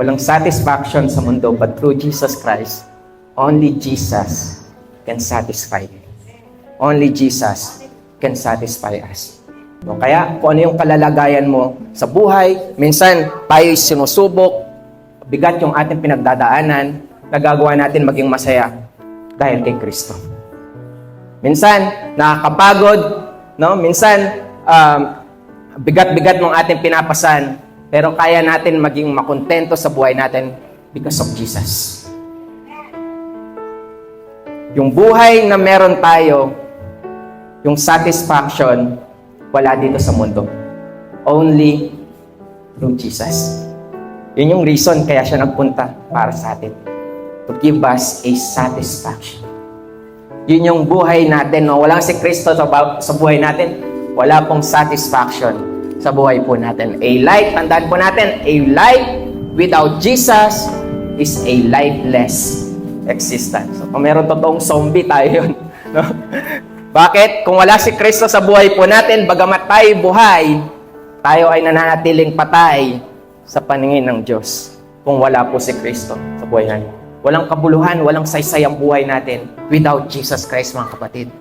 Walang satisfaction sa mundo, but through Jesus Christ, only Jesus can satisfy you. Only Jesus can satisfy us. So, kaya kung ano yung kalalagayan mo sa buhay, minsan tayo'y sinusubok, bigat yung ating pinagdadaanan, nagagawa natin maging masaya dahil kay Kristo. Minsan, nakakapagod, no? Minsan, bigat-bigat ng ating pinapasan, pero kaya natin maging makontento sa buhay natin because of Jesus. Yung buhay na meron tayo, yung satisfaction, wala dito sa mundo. Only through Jesus. Yun yung reason kaya siya nagpunta para sa atin. To give us a satisfaction. Yun yung buhay natin. No? Walang si Kristo sa buhay natin. Wala pong satisfaction sa buhay po natin. A life, tandaan po natin, a life without Jesus is a lifeless existence. So, kung meron totoong zombie, tayo yun. No? Bakit? Kung wala si Kristo sa buhay po natin, bagamat tayo buhay, tayo ay nananatiling patay sa paningin ng Diyos. Kung wala po si Kristo sa buhay natin. Walang kabuluhan, walang saysay ang buhay natin without Jesus Christ, mga kapatid.